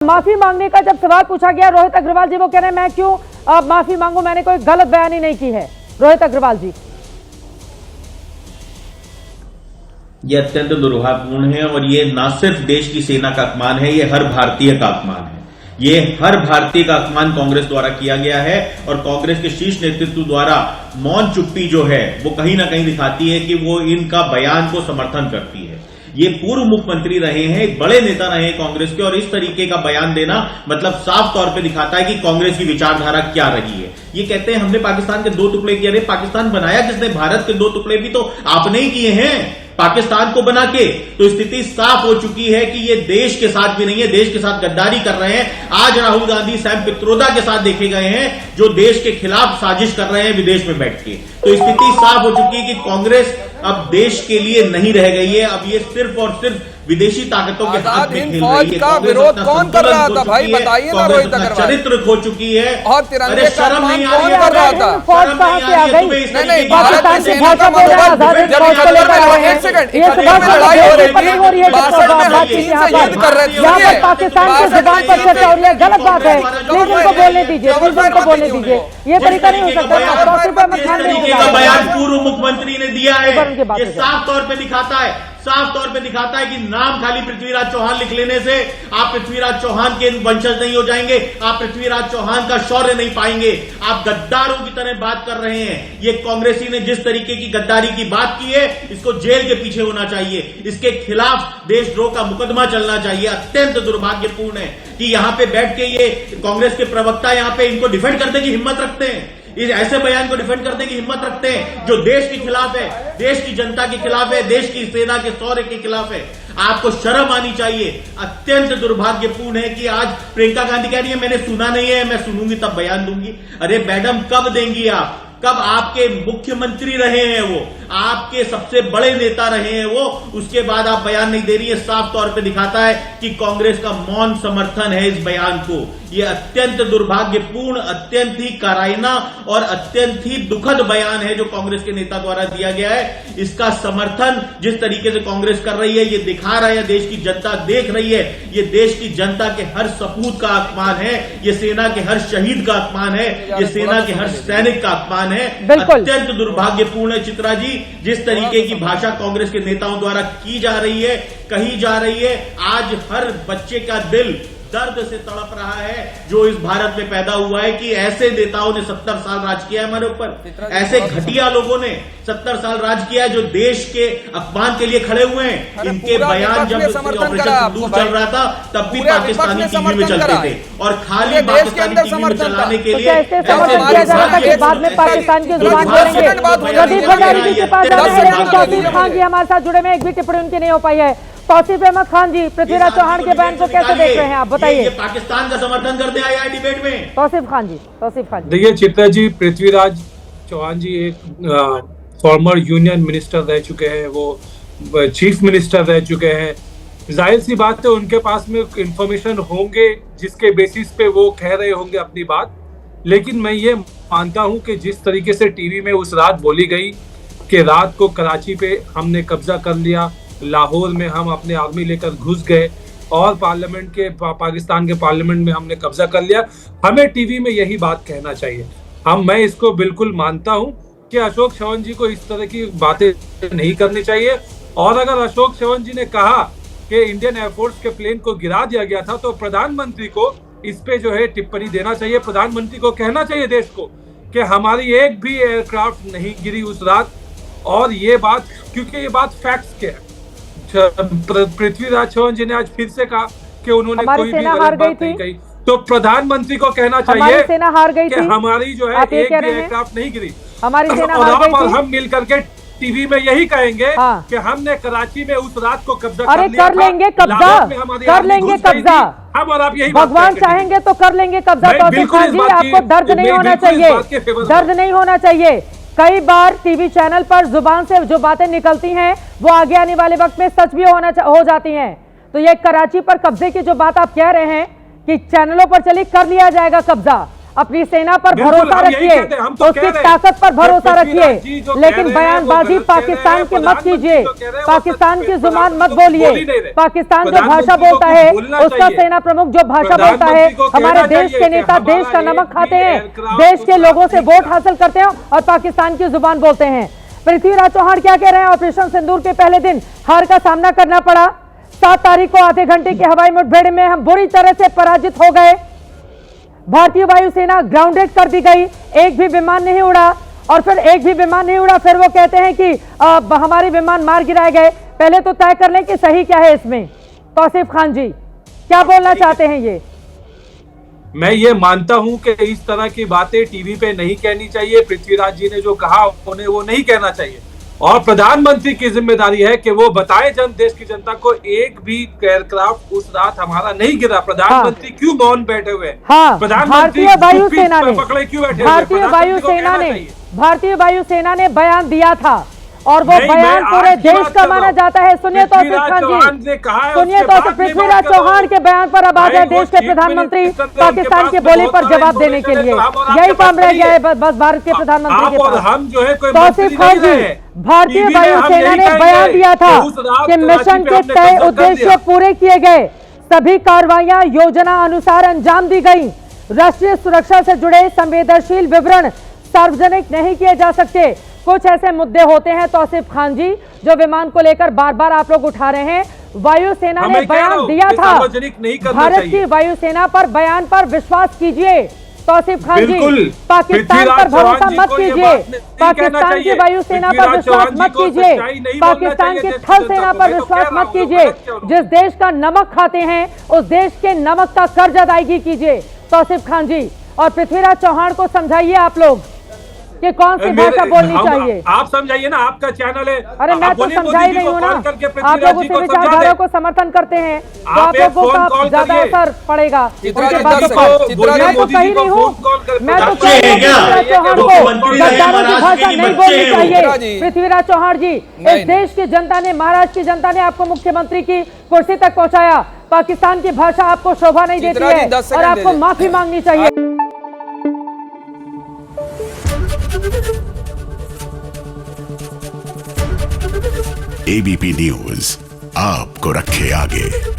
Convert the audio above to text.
माफी मांगने का जब सवाल पूछा गया रोहित अग्रवाल जी वो कह रहे हैं मैं क्यों माफी मांगू, मैंने कोई गलत बयानी नहीं की है। रोहित अग्रवाल जी, ये अत्यंत दुर्भाग्यपूर्ण है और ये न सिर्फ देश की सेना का अपमान है, ये हर भारतीय का अपमान है। ये हर भारतीय का अपमान कांग्रेस द्वारा किया गया है और कांग्रेस के शीर्ष नेतृत्व द्वारा मौन चुप्पी जो है वो कहीं ना कहीं दिखाती है कि वो इनका बयान को समर्थन करती है। ये पूर्व मुख्यमंत्री रहे हैं, एक बड़े नेता रहे हैं कांग्रेस के, और इस तरीके का बयान देना मतलब साफ तौर पे दिखाता है कि कांग्रेस की विचारधारा क्या रही है। ये कहते हैं हमने पाकिस्तान के 2 टुकड़े किए। अरे पाकिस्तान बनाया किसने? भारत के 2 टुकड़े भी तो आपने ही किए हैं पाकिस्तान को बना के। तो स्थिति साफ हो चुकी है कि ये देश के साथ भी नहीं है, देश के साथ गद्दारी कर रहे हैं। आज राहुल गांधी सैम पित्रोदा के साथ देखे गए हैं जो देश के खिलाफ साजिश कर रहे हैं विदेश में बैठ के। तो स्थिति साफ हो चुकी है कि कांग्रेस अब देश के लिए नहीं रह गई है। अब ये सिर्फ और सिर्फ विदेशी ताकतों के हाथ में खेल रही है। का विरोध कौन कर रहा था भाई, बताइए ना रोहित अग्रवाल। चरित्र खो चुकी है और तिरंगे का शर्म नहीं आ रही कौन कर रहा था? फौज कहां से आ गई? नहीं, पाकिस्तान की भाषा बोल रहा है, फौज को लेकर आए हैं। ये सुभाष लड़ाई हो रही है, बातचीत यहाँ पर पाकिस्तान की जुबान पर चर्चा हो रही है। गलत बात है, प्लीज उनको बोलने दीजिए, प्लीज उनको बोलने दीजिए। ये तरीका नहीं हो सकता। बयान पूर्व मुख्यमंत्री ने दिया है, ये साफ तौर पे दिखाता है कि नाम खाली पृथ्वीराज चौहान लिख लेने से आप पृथ्वीराज चौहान के वंशज नहीं हो जाएंगे, आप पृथ्वीराज चौहान का शौर्य नहीं पाएंगे। आप गद्दारों की तरह बात कर रहे हैं। ये कांग्रेसी ने जिस तरीके की गद्दारी की बात की है, इसको जेल के पीछे होना चाहिए, इसके खिलाफ देशद्रोह का मुकदमा चलना चाहिए। अत्यंत दुर्भाग्यपूर्ण है कि यहां पे बैठ के ये कांग्रेस के प्रवक्ता यहां पे इनको डिफेंड करने की हिम्मत रखते हैं, इस ऐसे बयान को डिफेंड करने की हिम्मत रखते हैं जो देश के खिलाफ है, देश की जनता के खिलाफ है, देश की सेना के शौर्य के खिलाफ है। आपको शर्म आनी चाहिए। अत्यंत दुर्भाग्यपूर्ण है कि आज प्रियंका गांधी कह रही है मैंने सुना नहीं है, मैं सुनूंगी तब बयान दूंगी। अरे मैडम कब देंगी आप? कब आपके मुख्यमंत्री रहे हैं वो, आपके सबसे बड़े नेता रहे हैं वो, उसके बाद आप बयान नहीं दे रही है। साफ तौर पे दिखाता है कि कांग्रेस का मौन समर्थन है इस बयान को। ये अत्यंत दुर्भाग्यपूर्ण, अत्यंत ही काराइना और अत्यंत ही दुखद बयान है जो कांग्रेस के नेता द्वारा दिया गया है। इसका समर्थन जिस तरीके से कांग्रेस कर रही है ये दिखा रहा है, देश की जनता देख रही है। ये देश की जनता के हर सपूत का अपमान है, ये सेना के हर शहीद का अपमान है, ये सेना के हर सैनिक का अपमान है। अत्यंत दुर्भाग्यपूर्ण है चित्रा जी, जिस तरीके की भाषा कांग्रेस के नेताओं द्वारा की जा रही है, कही जा रही है। आज हर बच्चे का दिल दर्द से तड़प रहा है जो इस भारत में पैदा हुआ है कि ऐसे नेताओं ने 70 साल राज किया है हमारे ऊपर, ऐसे घटिया लोगों ने 70 साल राज किया है जो देश के अपमान के लिए खड़े हुए हैं। इनके बयान जब ऑपरेशन सिंदूर चल रहा था तब भी पाकिस्तानी टीवी में चलते थे और खाली पाकिस्तानी टीवी में चलाने के लिए बाद में पाकिस्तान की जुबान बोलेंगे। प्रदीप भंडारी जी के पास तौसीफ खान जी हमारे साथ जुड़े में, एक भी टिप्पणी उनकी नहीं हो पाई है। तौसीफ अहमद खान जी, पृथ्वीराज चौहान के बयान को कैसे देख रहे हैं आप, बताइए। ये पाकिस्तान का समर्थन करते आए हैं डिबेट में। तौसीफ खान जी देखिए चित्रा जी, पृथ्वीराज चौहान जी एक फॉर्मर यूनियन मिनिस्टर रह चुके हैं, वो चीफ मिनिस्टर रह चुके हैं। जाहिर सी बात है उनके पास में इंफॉर्मेशन होंगे जिसके बेसिस पे वो कह रहे होंगे अपनी बात। लेकिन मैं ये मानता हूं कि जिस तरीके से टीवी में उस रात बोली गई कि रात को कराची पे हमने कब्जा कर लिया, लाहौर में हम अपने आर्मी लेकर घुस गए और पार्लियामेंट के पाकिस्तान के पार्लियामेंट में हमने कब्जा कर लिया, हमें टीवी में यही बात कहना चाहिए। मैं इसको बिल्कुल मानता हूं कि अशोक चव्हाण जी को इस तरह की बातें नहीं करनी चाहिए। और अगर अशोक चव्हाण जी ने कहा कि इंडियन एयरफोर्स के प्लेन को गिरा दिया गया था तो प्रधानमंत्री को इस पे जो है टिप्पणी देना चाहिए। प्रधानमंत्री को कहना चाहिए देश को कि हमारी एक भी एयरक्राफ्ट नहीं गिरी उस रात। और ये बात, क्योंकि ये बात फैक्ट्स के है। पृथ्वीराज चौहान जी ने आज फिर से कहा कि उन्होंने कोई भी गलत बात नहीं कही, तो प्रधानमंत्री को कहना चाहिए सेना हार गई कि हमारी जो है एक भी एयरक्राफ्ट नहीं गिरी, हमारी सेना और हम मिल करके टीवी में यही कहेंगे कि हमने कराची में उस रात को कब्जा कर लिया। कर लेंगे कब्जा, कर लेंगे कब्जा, हम और आप यही भगवान चाहेंगे तो कर लेंगे कब्जा। तौसीफ खान जी, आपको दर्द नहीं होना चाहिए, दर्द नहीं होना चाहिए। कई बार टीवी चैनल पर जुबान से जो बातें निकलती हैं वो आगे आने वाले वक्त में सच भी हो जाती हैं। तो ये कराची पर कब्जे की जो बात आप कह रहे हैं कि चैनलों पर चली कर लिया जाएगा कब्जा, अपनी सेना पर बिल्कुल, भरोसा हम यही रखिए, कहते हैं, हम तो उसकी कह रहे हैं ताकत पर कि भरोसा पृथ्वीराज रखिए, जी जो कह लेकिन रहे हैं, वो बयानबाजी गलत कह रहे पाकिस्तान हैं। की मत प्रधानमंत्री कीजिए, जो कह रहे हैं, वो पाकिस्तान की जुबान मत प्रधानमंत्री को बोल ही बोलिए। नहीं रहे। पाकिस्तान जो भाषा प्रधानमंत्री को बोलता कुछ है बोलना उसका चाहिए। सेना प्रमुख जो भाषा बोलता है, प्रधानमंत्री को हमारे कहना देश चाहिए के कि नेता देश का हमारा नमक एक खाते भी हैं, एयरक्राफ्ट देश के उस लोगों से रात वोट नहीं हासिल करते हैं और पाकिस्तान की जुबान बोलते हैं। पृथ्वीराज चौहान क्या कह रहे हैं? ऑपरेशन सिंदूर के पहले दिन हार का सामना करना पड़ा, 7 तारीख को आधे घंटे की हवाई मुठभेड़ में हम बुरी तरह से पराजित हो गए, भारतीय वायुसेना ग्राउंडेड कर दी गई, एक भी विमान नहीं उड़ा, और फिर एक भी विमान नहीं उड़ा, फिर वो कहते हैं कि हमारे विमान मार गिराए गए। पहले तो तय कर लें कि सही क्या है इसमें। तौसीफ खान जी क्या बोलना चाहते हैं? ये मैं ये मानता हूं कि इस तरह की बातें टीवी पे नहीं कहनी चाहिए। पृथ्वीराज जी ने जो कहा उन्हें वो नहीं कहना चाहिए, और प्रधानमंत्री की जिम्मेदारी है कि वो बताए देश की जनता को एक भी एयरक्राफ्ट उस रात हमारा नहीं गिरा। प्रधानमंत्री क्यों मौन बैठे हुए? हाँ, प्रधानमंत्री भारतीय वायुसेना ने पकड़े क्यों बैठे? भारतीय वायुसेना ने बयान दिया था, और वो बयान पूरे देश का माना जाता है। सुनिए तौसीफ खान जी, सुनिए तो पृथ्वीराज चौहान के बयान पर अब आ गए देश के प्रधानमंत्री पाकिस्तान की बोली पर जवाब देने के लिए। यही काम रह गया है बस भारत के प्रधानमंत्री के पास। हम जो है कोई तौसीफ खान जी, भारतीय वायुसेना ने बयान दिया था कि मिशन के तय उद्देश्य पूरे किए गए, सभी कार्रवाइयां योजना अनुसार अंजाम दी गई, राष्ट्रीय सुरक्षा से जुड़े संवेदनशील विवरण सार्वजनिक नहीं किए जा सकते। कुछ ऐसे मुद्दे होते हैं तौसीफ खान जी जो विमान को लेकर बार बार आप लोग उठा रहे हैं। वायुसेना ने बयान दिया था, भारत की वायुसेना पर बयान पर विश्वास कीजिए। तौसीफ खान जी, पाकिस्तान पर भरोसा मत कीजिए, पाकिस्तान की वायुसेना पर विश्वास मत कीजिए, पाकिस्तान की थल सेना पर विश्वास मत कीजिए। जिस देश का नमक खाते हैं उस देश के नमक का कर्ज अदायगी कीजिए तौसीफ खान जी। और पृथ्वीराज चौहान को समझाइए आप लोग कि कौन सी भाषा बोलनी चाहिए। आप समझाइए ना, आपका चैनल है। अरे मैं तो समझाई नहीं हूँ ना, आप लोग उसी विचारधारा को समर्थन करते हैं तो आप लोगों को ज्यादा असर पड़ेगा उनके बातों पर। मैं तो सही नहीं हूँ, मैं तो कह रही हूँ पृथ्वीराज चौहान को गद्दारों की भाषा नहीं बोलनी चाहिए। पृथ्वीराज चौहान जी, इस देश की जनता ने, महाराष्ट्र की जनता ने आपको मुख्यमंत्री की कुर्सी तक पहुंचाया, पाकिस्तान की भाषा आपको शोभा नहीं देती है और आपको माफी मांगनी चाहिए। एबीपी न्यूज आपको रखे आगे।